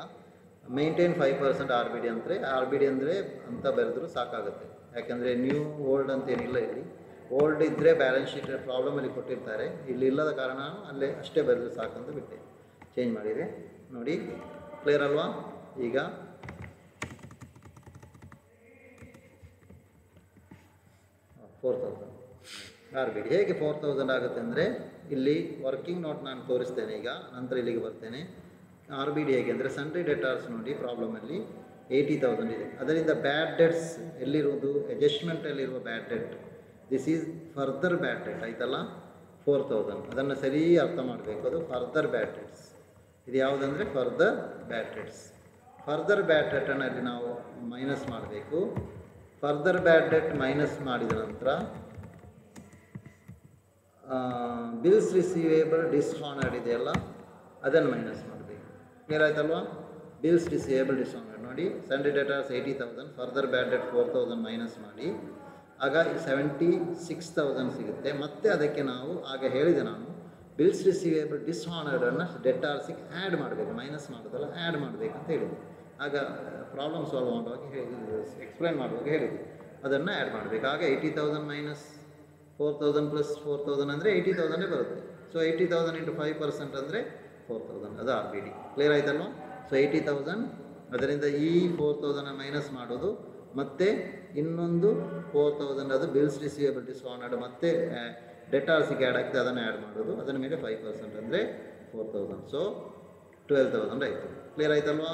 ಮೈಂಟೈನ್ 5% RBD ಅಂದರೆ RBD ಅಂದರೆ ಅಂತ ಬರೆದ್ರೂ ಸಾಕಾಗುತ್ತೆ. ಯಾಕೆಂದರೆ ನ್ಯೂ ಓಲ್ಡ್ ಅಂತೇನಿಲ್ಲ ಇಲ್ಲಿ. ಓಲ್ಡ್ ಇದ್ದರೆ ಬ್ಯಾಲೆನ್ಸ್ ಶೀಟ್ ಪ್ರಾಬ್ಲಮಲ್ಲಿ ಕೊಟ್ಟಿರ್ತಾರೆ, ಇಲ್ಲಿ ಇಲ್ಲದ ಕಾರಣ ಅಲ್ಲೇ ಅಷ್ಟೇ ಬರೆದು ಸಾಕಂತ ಬಿಟ್ಟೆ, ಚೇಂಜ್ ಮಾಡಿದೆ. ನೋಡಿ ಕ್ಲಿಯರ್ ಅಲ್ವಾ? ಈಗ 4000 ಆರ್ ಬಿ ಡಿ. ಹೇಗೆ 4000 ಆಗುತ್ತೆ ಅಂದರೆ, ಇಲ್ಲಿ ವರ್ಕಿಂಗ್ ನೋಟ್ ನಾನು ತೋರಿಸ್ತೇನೆ ಈಗ, ನಂತರ ಇಲ್ಲಿಗೆ ಬರ್ತೇನೆ. ಆರ್ ಬಿ ಡಿ ಹೇಗೆ ಅಂದರೆ, ಸನ್ರಿ ಡೆಟಾರ್ಸ್ ನೋಡಿ ಪ್ರಾಬ್ಲಮಲ್ಲಿ 80,000 ಇದೆ. ಅದರಿಂದ ಬ್ಯಾಡ್ ಡೆಟ್ಸ್ ಎಲ್ಲಿರುವುದು, ಅಡ್ಜಸ್ಟ್ಮೆಂಟಲ್ಲಿರುವ bad debt, this is further bad debt ಆಯ್ತಲ್ಲ, 4000. ಅದನ್ನು ಸರಿ ಅರ್ಥ ಮಾಡಬೇಕು, ಅದು ಫರ್ದರ್ ಬ್ಯಾಡ್ ಡೆಟ್ಸ್. ಇದು ಯಾವುದಂದರೆ ಫರ್ದರ್ ಬ್ಯಾಡ್ ಡೆಟ್ಸ್. ಫರ್ದರ್ ಬ್ಯಾಡ್ ಡೆಟನ್ನಲ್ಲಿ ನಾವು ಮೈನಸ್ ಮಾಡಬೇಕು. ಫರ್ದರ್ ಬ್ಯಾಡ್ ಡೆಟ್ ಮೈನಸ್ ಮಾಡಿದ ನಂತರ ಬಿಲ್ಸ್ ರಿಸೀವೇಬಲ್ ಡಿಸ್ಹಾನರ್ಡ್ ಇದೆಯಲ್ಲ, ಅದನ್ನು ಮೈನಸ್ ಮಾಡಬೇಕು. ಕ್ಲಿಯರ್ ಆಯ್ತಲ್ವಾ? ಬಿಲ್ಸ್ ರಿಸೀವೇಬಲ್ ಡಿಸ್ಹಾನರ್ಡ್ ನೋಡಿ, sundry ಡೆಟಾರ್ಸ್ 80,000, further bad debt 4,000 minus ಮಾಡಿ, ಆಗ 76,000 ಸಿಗುತ್ತೆ. ಮತ್ತು ಅದಕ್ಕೆ ನಾವು ಆಗ ಹೇಳಿದೆ ನಾನು, ಬಿಲ್ಸ್ ರಿಸೀವೇಬಲ್ ಡಿಸ್ಹಾನರ್ಡನ್ನು ಡೆಟಾರ್ಸಿಗೆ ಆ್ಯಡ್ ಮಾಡಬೇಕು, ಮೈನಸ್ ಮಾಡೋದಲ್ಲ ಆ್ಯಡ್ ಮಾಡಬೇಕಂತ ಹೇಳಿದೆ. ಆಗ ಪ್ರಾಬ್ಲಮ್ ಸಾಲ್ವ್ ಮಾಡುವಾಗ ಎಕ್ಸ್ಪ್ಲೈನ್ ಮಾಡುವಾಗ ಹೇಳಿದೆ, ಅದನ್ನು ಆ್ಯಡ್ ಮಾಡಬೇಕು. ಆಗ 80,000 ಮೈನಸ್ 4,000 ಪ್ಲಸ್ 4,000 ಅಂದರೆ 80,000 ಬರುತ್ತೆ. ಸೊ 80,000 ಇಂಟು 5% ಅಂದರೆ 4,000, ಅದು ಆರ್ ಬಿ ಡಿ. ಕ್ಲಿಯರ್ ಆಯ್ತಲ್ವ? ಸೊ 80,000, ಅದರಿಂದ ಈ 4,000 ಮೈನಸ್ ಮಾಡೋದು, ಮತ್ತು ಇನ್ನೊಂದು 4,000 ಅದು ಬಿಲ್ಸ್ ರಿಸೀವೇಬಲ್ ಡಿಸ್ಹಾನರ್ಡ್ ಮತ್ತು ಡೆಟಾರ್ಸಿಗೆ ಆ್ಯಡ್ ಆಗ್ತದೆ, ಅದನ್ನು ಆ್ಯಡ್ ಮಾಡೋದು, ಅದರ ಮೇಲೆ 5% ಅಂದರೆ 4,000. ಸೊ 12,000 ಆಯಿತು. ಕ್ಲಿಯರ್ ಆಯ್ತಲ್ವಾ?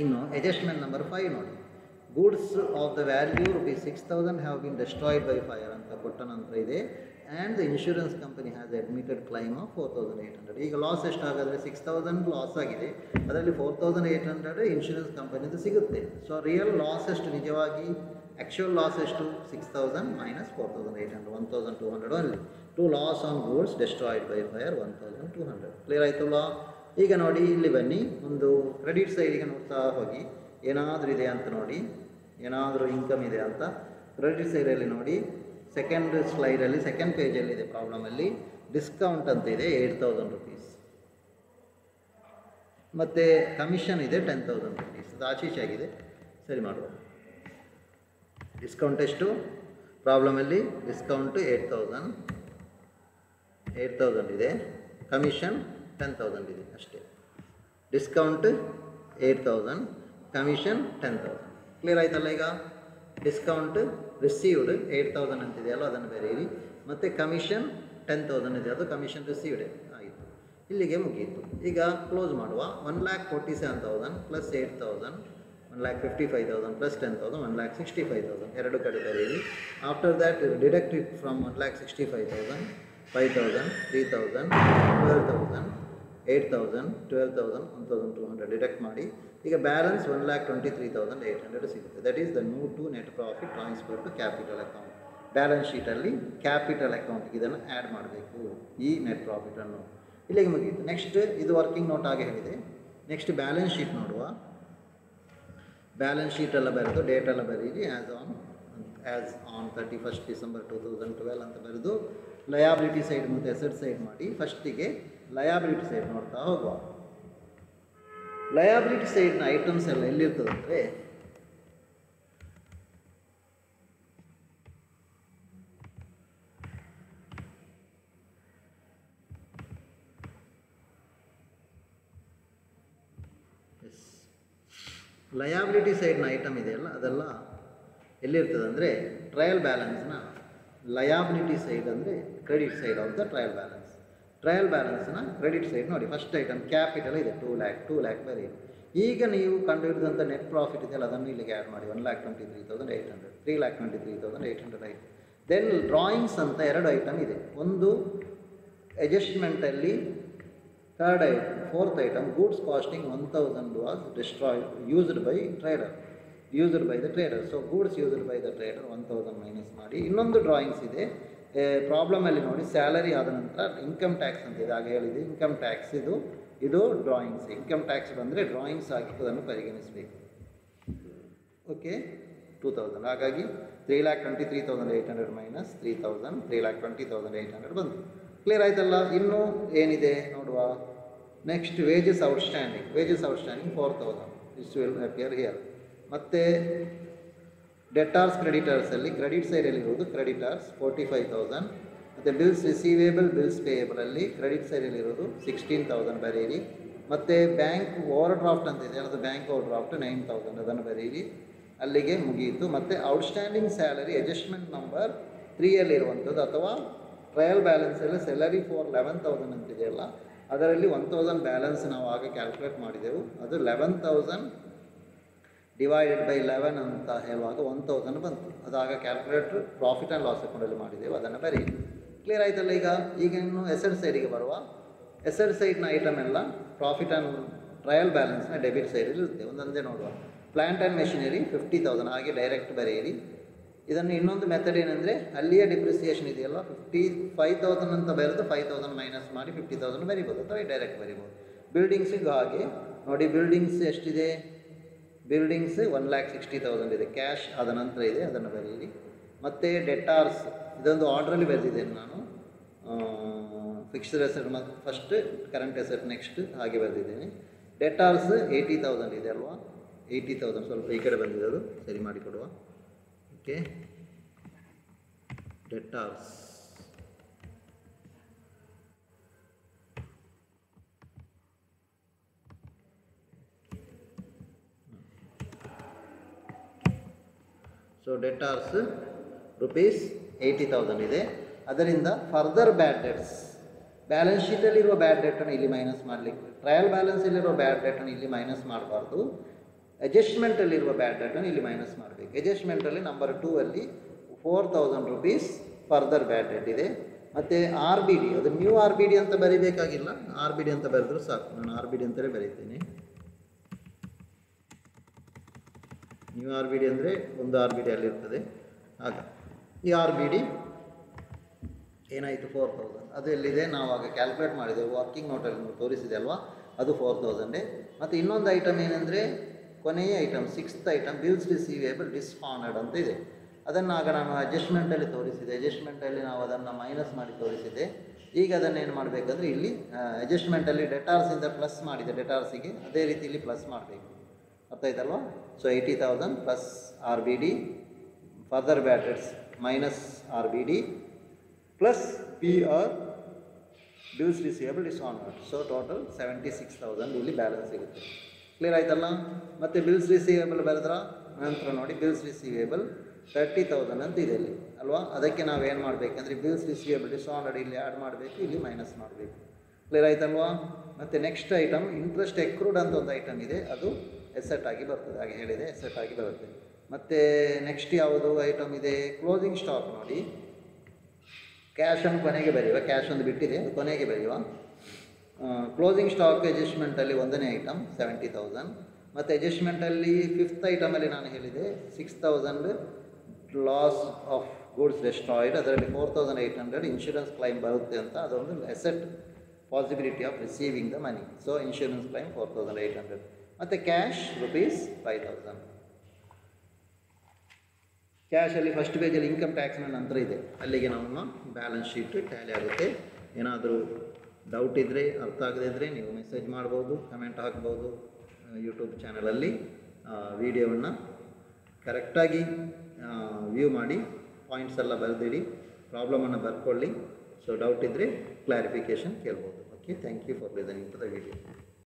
ಇನ್ನು ಅಡ್ಜಸ್ಟ್ಮೆಂಟ್ ನಂಬರ್ 5 ನೋಡಿ, goods of the value ₹6,000 have been destroyed by fire ಅಂತ ಕೊಟ್ಟ ನಂತರ ಇದೆ, and the insurance company has admitted claim of 4,800. ಈಗ ಲಾಸ್ ಎಷ್ಟಾಗಾದರೆ 6,000 ಲಾಸ್ ಆಗಿದೆ, ಅದರಲ್ಲಿ 4,800 ಇನ್ಶೂರೆನ್ಸ್ ಕಂಪನಿದು ಸಿಗುತ್ತೆ. ಸೊ ರಿಯಲ್ ಲಾಸ್ ಎಷ್ಟು, ನಿಜವಾಗಿ ಆ್ಯಕ್ಚುಯಲ್ ಲಾಸ್ ಎಷ್ಟು, 6,000 minus 4,800, 1,200 only. To loss on goods destroyed by fire 1,200. Clear ಆಯ್ತಲ್ಲ? ಈಗ ನೋಡಿ ಇಲ್ಲಿ ಬನ್ನಿ, ಒಂದು ಕ್ರೆಡಿಟ್ ಸೈಡಿಗೆ ನೋಡ್ತಾ ಹೋಗಿ, ಏನಾದರೂ ಇದೆ ಅಂತ ನೋಡಿ, ಏನಾದರೂ ಇನ್ಕಮ್ ಇದೆ ಅಂತ ಕ್ರೆಡಿಟ್ ಸೈಡಲ್ಲಿ ನೋಡಿ. ಸೆಕೆಂಡ್ ಸ್ಲೈಡಲ್ಲಿ ಸೆಕೆಂಡ್ ಪೇಜಲ್ಲಿದೆ ಪ್ರಾಬ್ಲಮಲ್ಲಿ, ಡಿಸ್ಕೌಂಟ್ ಅಂತ ಇದೆ 8,000 ರುಪೀಸ್, ಮತ್ತು ಕಮಿಷನ್ ಇದೆ 10,000 ರುಪೀಸ್. ಅದು ಆಚೀಚಾಗಿದೆ, ಸರಿ ಮಾಡುವ. ಡಿಸ್ಕೌಂಟ್ ಎಷ್ಟು ಪ್ರಾಬ್ಲಮಲ್ಲಿ? ಡಿಸ್ಕೌಂಟು 8,000 ಇದೆ, ಕಮಿಷನ್ 10,000 ಇದೆ ಅಷ್ಟೇ. Discount 8,000, commission 10,000. ಕ್ಲಿಯರ್ ಆಯ್ತಲ್ಲ? ಈಗ ಡಿಸ್ಕೌಂಟ್ ರಿಸೀವ್ಡ್ 8,000 ಅಂತಿದೆಯಲ್ಲ, ಅದನ್ನು ಬರೆಯಿರಿ, ಮತ್ತು ಕಮಿಷನ್ 10,000 ಇದೆ, ಅದು ಕಮಿಷನ್ ರಿಸೀವ್ಡ್ ಆಯಿತು. ಇಲ್ಲಿಗೆ ಮುಗಿಯಿತು. ಈಗ ಕ್ಲೋಸ್ ಮಾಡುವ. 1,47,000 ಪ್ಲಸ್ 8,000, 1,55,000 ಪ್ಲಸ್ 10,000, 1,65,000 ಎರಡು ಕಡೆ ಬರೆಯಿರಿ. After that deduct it from 1,65,000, 5,000, 3,000, 12,000, 8,000, 12,000, 1,200 deduct ಮಾಡಿ. ಈಗ ಬ್ಯಾಲೆನ್ಸ್ 1,23,800 ಸಿಗುತ್ತೆ. That is the new to net profit transfer to capital account. Balance ಶೀಟಲ್ಲಿ ಕ್ಯಾಪಿಟಲ್ ಅಕೌಂಟ್ಗೆ ಇದನ್ನು ಆ್ಯಡ್ ಮಾಡಬೇಕು, ಈ ನೆಟ್ ಪ್ರಾಫಿಟನ್ನು. ಇಲ್ಲಿಗೆ ಮುಗಿಯಿತು. ನೆಕ್ಸ್ಟ್ ಇದು ವರ್ಕಿಂಗ್ ನೋಟ್ ಆಗಿ ಹೇಳಿದೆ. ನೆಕ್ಸ್ಟ್ ಬ್ಯಾಲೆನ್ಸ್ ಶೀಟ್ ನೋಡುವ. ಬ್ಯಾಲೆನ್ಸ್ ಶೀಟೆಲ್ಲ ಬರೆದು ಡೇಟೆಲ್ಲ ಬರೀರಿ. ಆ್ಯಸ್ ಆನ್ 31st December 2012 ಅಂತ ಬರೆದು ಲಯಾಬಿಲಿಟಿ ಸೈಡ್ ಮತ್ತು ಅಸೆಟ್ ಸೈಡ್ ಮಾಡಿ. ಫಸ್ಟಿಗೆ ಲಯಾಬಿಲಿಟಿ ಸೈಡ್ ನೋಡ್ತಾ ಹೋಗುವ. ಲಯಾಬಿಲಿಟಿ ಸೈಡ್ನ ಐಟಮ್ಸ್ ಎಲ್ಲ ಎಲ್ಲಿರ್ತದೆ ಅಂದರೆ, ಲಯಾಬಿಲಿಟಿ ಸೈಡ್ನ ಐಟಮ್ ಇದೆಯಲ್ಲ, ಅದೆಲ್ಲ ಎಲ್ಲಿರ್ತದೆ ಅಂದರೆ ಟ್ರಯಲ್ ಬ್ಯಾಲೆನ್ಸ್ನ ಲಯಾಬಿಲಿಟಿ ಸೈಡ್ ಅಂದರೆ credit side of the trial balance. Trial ಬ್ಯಾಲೆನ್ಸ್ನ ಕ್ರೆಡಿಟ್ ಸೈಡ್ ನೋಡಿ. ಫಸ್ಟ್ ಐಟಮ್ ಕ್ಯಾಪಿಟಲ್ ಇದೆ 2 lakh ಬರೀ. ಈಗ ನೀವು ಕಂಡುಹಿಡಿದಂಥ ನೆಟ್ ಪ್ರಾಫಿಟ್ ಇದೆಯಲ್ಲ, ಅದನ್ನು ಇಲ್ಲಿಗೆ ಆ್ಯಡ್ ಮಾಡಿ. 1,23,800, 3,23,800 ಆಯಿತು. ದೆನ್ ಡ್ರಾಯಿಂಗ್ಸ್ ಅಂತ 2 ಐಟಮ್ ಇದೆ. ಒಂದು ಅಡ್ಜಸ್ಟ್ಮೆಂಟಲ್ಲಿ fourth item, goods costing 1,000 was destroyed, used by the trader. So goods used by the trader 1,000 minus ಮಾಡಿ. ಇನ್ನೊಂದು ಡ್ರಾಯಿಂಗ್ಸ್ ಇದೆ ಪ್ರಾಬ್ಲಮಲ್ಲಿ ನೋಡಿ. ಸ್ಯಾಲರಿ ಆದ ನಂತರ ಇನ್ಕಮ್ ಟ್ಯಾಕ್ಸ್ ಅಂತ ಇದೆ, ಆಗ ಹೇಳಿದೆ ಇನ್ಕಮ್ ಟ್ಯಾಕ್ಸ್ ಇದು ಡ್ರಾಯಿಂಗ್ಸ್. ಇನ್ಕಮ್ ಟ್ಯಾಕ್ಸ್ ಬಂದರೆ ಡ್ರಾಯಿಂಗ್ಸ್ ಆಗಿ ಅದನ್ನು ಪರಿಗಣಿಸಬೇಕು. ಓಕೆ, 2,000. ಹಾಗಾಗಿ 3,23,800 ಮೈನಸ್ 3,000, 3,20,800 ಬಂತು. ಕ್ಲಿಯರ್ ಆಯ್ತಲ್ಲ? ಇನ್ನೂ ಏನಿದೆ ನೋಡುವ. Next wages outstanding 4,000, this will appear here. ಮತ್ತು ಡೆಟಾರ್ಸ್ ಕ್ರೆಡಿಟರ್ಸಲ್ಲಿ ಕ್ರೆಡಿಟ್ ಸೈಡಲ್ಲಿರುವುದು ಕ್ರೆಡಿಟರ್ಸ್ 45,000. ಮತ್ತು ಬಿಲ್ಸ್ ರಿಸೀವೇಬಲ್ ಬಿಲ್ಸ್ ಪೇಯೇಬಲಲ್ಲಿ ಕ್ರೆಡಿಟ್ ಸೈಡಲ್ಲಿರೋದು 16,000 ಬರೀರಿ. ಮತ್ತು ಬ್ಯಾಂಕ್ ಓವರ್ ಡ್ರಾಫ್ಟ್ ಅಂತಿದೆ, ಅದು ಬ್ಯಾಂಕ್ ಓವರ್ ಡ್ರಾಫ್ಟ್ 9,000 ಅದನ್ನು ಬರೀರಿ. ಅಲ್ಲಿಗೆ ಮುಗಿಯಿತು. ಮತ್ತು ಔಟ್ಸ್ಟ್ಯಾಂಡಿಂಗ್ ಸ್ಯಾಲರಿ ಅಡ್ಜಸ್ಟ್ಮೆಂಟ್ ನಂಬರ್ 3ಯಲ್ಲಿರುವಂಥದ್ದು ಅಥವಾ ಟ್ರಯಲ್ ಬ್ಯಾಲೆನ್ಸಲ್ಲಿ ಸ್ಯಾಲರಿ ಫಾರ್ 11,000 ಅಂತಿದೆಯಲ್ಲ, ಅದರಲ್ಲಿ 1,000 ಬ್ಯಾಲೆನ್ಸ್ ನಾವು ಆಗ ಕ್ಯಾಲ್ಕುಲೇಟ್ ಮಾಡಿದೆವು. ಅದು 11,000 ಡಿವೈಡೆಡ್ ಬೈ 11 ಅಂತ ಹೇಳುವಾಗ 1,000 ಬಂತು. ಅದಾಗ ಕ್ಯಾಲ್ಕುಲೇಟ್ರ್ ಪ್ರಾಫಿಟ್ ಆ್ಯಂಡ್ ಲಾಸ್ ಅಕೌಂಟಲ್ಲಿ ಮಾಡಿದೆವು, ಅದನ್ನು ಬರೀ. ಕ್ಲಿಯರ್ ಆಯ್ತಲ್ಲ? ಈಗ ಇನ್ನು ಎಸೆಟ್ ಸೈಡಿಗೆ ಬರುವ. ಎಸೆಟ್ ಸೈಡ್ನ ಐಟಮ್ ಎಲ್ಲ ಪ್ರಾಫಿಟ್ ಆ್ಯಂಡ್ ಟ್ರಯಲ್ ಬ್ಯಾಲೆನ್ಸ್ನ ಡೆಬಿಟ್ ಸೈಡಲ್ಲಿ ಇರುತ್ತೆ. ಒಂದೊಂದೇ ನೋಡುವ. ಪ್ಲ್ಯಾಂಟ್ ಆ್ಯಂಡ್ ಮೆಷಿನರಿ 50,000 ಹಾಗೆ ಡೈರೆಕ್ಟ್ ಬರೆಯಿರಿ. ಇದನ್ನು ಇನ್ನೊಂದು ಮೆಥಡ್ ಏನಂದರೆ, ಅಲ್ಲಿಯೇ ಡಿಪ್ರಿಸಿಯೇಷನ್ ಇದೆಯಲ್ಲ 55,000 ಅಂತ ಬರೆದು 5,000 ಮೈನಸ್ ಮಾಡಿ 50,000 ಬರಿಬೋದು ಅಥವಾ ಡೈರೆಕ್ಟ್ ಬರಿಬೋದು. ಬಿಲ್ಡಿಂಗ್ಸಿಗೂ ಹಾಗೆ ನೋಡಿ. ಬಿಲ್ಡಿಂಗ್ಸ್ ಎಷ್ಟಿದೆ? ಬಿಲ್ಡಿಂಗ್ಸ್ 1,60,000 ಇದೆ. ಕ್ಯಾಶ್ ಆದ ನಂತರ ಇದೆ, ಅದನ್ನು ಬರೀರಿ. ಮತ್ತು ಡೆಟಾರ್ಸ್ ಇದೊಂದು ಆರ್ಡ್ರಲ್ಲಿ ಬರೆದಿದ್ದೇನೆ ನಾನು. ಫಿಕ್ಸ್ಡ್ ಎಸೆಟ್ ಮತ್ತು ಫಸ್ಟ್ ಕರೆಂಟ್ ಎಸೆಟ್ ನೆಕ್ಸ್ಟ್ ಹಾಗೆ ಬರೆದಿದ್ದೇನೆ. ಡೆಟಾರ್ಸ್ 80,000 ಇದೆ ಅಲ್ವಾ? 80,000 ಸ್ವಲ್ಪ ಈ ಕಡೆ ಬಂದಿದೆ, ಅದು ಸರಿ ಮಾಡಿಕೊಡುವ. ಓಕೆ, ಡೆಟಾರ್ಸ್ ಸೊ ಡೆಟಾರ್ಸ್ ರುಪೀಸ್ 80,000 ಇದೆ. ಅದರಿಂದ ಫರ್ದರ್ ಬ್ಯಾಡ್ ಡೆಟ್ಸ್, ಬ್ಯಾಲೆನ್ಸ್ ಶೀಟಲ್ಲಿರುವ ಬ್ಯಾಡ್ ಡೆಟನ್ನು ಇಲ್ಲಿ ಮೈನಸ್ ಮಾಡಲಿಕ್ಕೆ, ಟ್ರಯಲ್ ಬ್ಯಾಲೆನ್ಸಲ್ಲಿರುವ ಬ್ಯಾಡ್ ಡೆಟನ್ನು ಇಲ್ಲಿ ಮೈನಸ್ ಮಾಡಬಾರ್ದು. ಅಡ್ಜಸ್ಟ್ಮೆಂಟಲ್ಲಿರುವ ಬ್ಯಾಡ್ ಡೆಟನ್ನು ಇಲ್ಲಿ ಮೈನಸ್ ಮಾಡಬೇಕು. ಅಡ್ಜಸ್ಟ್ಮೆಂಟಲ್ಲಿ number 2ಅಲ್ಲಿ 4,000 rupees further bad debt ಇದೆ. ಮತ್ತು ಆರ್ ಬಿ ಡಿ, ಅದು ನ್ಯೂ ಆರ್ ಬಿ ಡಿ ಅಂತ ಬರೀಬೇಕಾಗಿಲ್ಲ, ಆರ್ ಬಿ ಡಿ ಅಂತ ಬರೆದರೂ ಸಾಕು. ನಾನು ಆರ್ ಬಿ ಡಿ ಅಂತಲೇ ಬರೀತೀನಿ. ನ್ಯೂ ಆರ್ ಬಿ ಡಿ ಅಂದರೆ ಒಂದು ಆರ್ ಬಿ ಡಿ ಅಲ್ಲಿರ್ತದೆ. ಆಗ ಈ ಆರ್ ಬಿ ಡಿ ಏನಾಯಿತು? 4,000. ಅದು ಎಲ್ಲಿದೆ? ನಾವು ಆಗ ಕ್ಯಾಲ್ಕುಲೇಟ್ ಮಾಡಿದೆವು, ವರ್ಕಿಂಗ್ ನೋಟಲ್ಲಿ ತೋರಿಸಿದೆ ಅಲ್ವಾ, ಅದು 4,000. ಮತ್ತು ಇನ್ನೊಂದು ಐಟಮ್ ಏನಂದರೆ, ಕೊನೆಯ item 6th item bills receivable discounted ಅಂತ ಇದೆ. ಅದನ್ನು ಆಗ ನಾನು ಅಡ್ಜಸ್ಟ್ಮೆಂಟಲ್ಲಿ ತೋರಿಸಿದೆ. ಅಡ್ಜಸ್ಟ್ಮೆಂಟಲ್ಲಿ ನಾವು ಅದನ್ನು ಮೈನಸ್ ಮಾಡಿ ತೋರಿಸಿದೆ. ಈಗ ಅದನ್ನೇನು ಮಾಡಬೇಕಂದ್ರೆ, ಇಲ್ಲಿ ಅಡ್ಜಸ್ಟ್ಮೆಂಟಲ್ಲಿ ಡೆಟಾರ್ಸಿಂದ ಪ್ಲಸ್ ಮಾಡಿದೆ, ಡೆಟಾರ್ಸಿಗೆ ಅದೇ ರೀತಿ ಇಲ್ಲಿ ಪ್ಲಸ್ ಮಾಡಬೇಕು. ಅರ್ಥ ಆಯ್ತಲ್ವಾ? So 80,000 plus R B D, further bad debts minus R B D plus B R bills receivable discounted. So total 76,000 ಇಲ್ಲಿ ಬ್ಯಾಲೆನ್ಸ್ ಸಿಗುತ್ತೆ. ಕ್ಲಿಯರ್ ಆಯ್ತಲ್ಲ? ಮತ್ತು ಬಿಲ್ಸ್ ರಿಸೀವೇಬಲ್ ಬರೆದ್ರ ನಂತರ ನೋಡಿ, ಬಿಲ್ಸ್ ರಿಸೀವೇಬಲ್ 30,000 ಅಂತ ಇದೆ ಇಲ್ಲಿ ಅಲ್ವಾ? ಅದಕ್ಕೆ ನಾವೇನು ಮಾಡಬೇಕಂದ್ರೆ, ಬಿಲ್ಸ್ ರಿಸೀವೇಬಲ್ ಡಿಸ್ಫೌಂಡೆಡ್ ಇಲ್ಲಿ ಆ್ಯಡ್ ಮಾಡಬೇಕು, ಇಲ್ಲಿ ಮೈನಸ್ ಮಾಡಬೇಕು. ಕ್ಲಿಯರ್ ಆಯ್ತಲ್ವಾ? ಮತ್ತು ನೆಕ್ಸ್ಟ್ ಐಟಮ್ ಇಂಟ್ರೆಸ್ಟ್ ಎಕ್ರೂಡ್ ಅಂತ ಒಂದು ಐಟಮ್ ಇದೆ, ಅದು ಎಸೆಟ್ ಆಗಿ ಬರ್ತದೆ. ಹಾಗೆ ಹೇಳಿದೆ, ಎಸೆಟ್ ಆಗಿ ಬರುತ್ತೆ. ಮತ್ತು ನೆಕ್ಸ್ಟ್ ಯಾವುದು ಐಟಮ್ ಇದೆ? ಕ್ಲೋಸಿಂಗ್ ಸ್ಟಾಕ್ ನೋಡಿ. ಕ್ಯಾಶನ್ನು ಕೊನೆಗೆ ಬರೆಯುವ, ಕ್ಯಾಶ್ ಒಂದು ಬಿಟ್ಟಿದೆ, ಅದು ಕೊನೆಗೆ ಬರೆಯುವ. ಕ್ಲೋಸಿಂಗ್ ಸ್ಟಾಕ್ ಅಡ್ಜಸ್ಟ್ಮೆಂಟಲ್ಲಿ ಒಂದನೇ ಐಟಮ್ 70,000. ಮತ್ತು ಅಡ್ಜಸ್ಟ್ಮೆಂಟಲ್ಲಿ 5th ಐಟಮಲ್ಲಿ ನಾನು ಹೇಳಿದೆ 6,000 ಲಾಸ್ ಆಫ್ ಗೂಡ್ಸ್ ಡೆಸ್ಟ್ರಾಯ್ಡ್, ಅದರಲ್ಲಿ 4,800 ಇನ್ಶೂರೆನ್ಸ್ ಕ್ಲೈಮ್ ಬರುತ್ತೆ ಅಂತ. ಅದೊಂದು asset possibility of receiving the money. So insurance claim 4,800. ಮತ್ತು ಕ್ಯಾಶ್ ರುಪೀಸ್ 5,000. ಕ್ಯಾಶಲ್ಲಿ ಫಸ್ಟ್ ಪೇಜಲ್ಲಿ ಇನ್ಕಮ್ ಟ್ಯಾಕ್ಸ್ನ ನಂತರ ಇದೆ, ಅಲ್ಲಿಗೆ ನಮ್ಮ ಬ್ಯಾಲೆನ್ಸ್ ಶೀಟ್ ಟ್ಯಾಲಿ ಆಗುತ್ತೆ. ಏನಾದರೂ ಡೌಟ್ ಇದ್ದರೆ, ಅರ್ಥ ಆಗದೇ ಇದ್ದರೆ ನೀವು ಮೆಸೇಜ್ ಮಾಡ್ಬೋದು, ಕಮೆಂಟ್ ಹಾಕ್ಬೋದು. ಯೂಟ್ಯೂಬ್ ಚಾನಲಲ್ಲಿ ವಿಡಿಯೋವನ್ನು ಕರೆಕ್ಟಾಗಿ ವ್ಯೂ ಮಾಡಿ ಪಾಯಿಂಟ್ಸ್ ಎಲ್ಲ ಬರೆದಿಡಿ, ಪ್ರಾಬ್ಲಮನ್ನು ಬರ್ಕೊಳ್ಳಿ. ಸೊ ಡೌಟ್ ಇದ್ದರೆ ಕ್ಲಾರಿಫಿಕೇಷನ್ ಕೇಳ್ಬೋದು. Okay, thank you for listening to the video.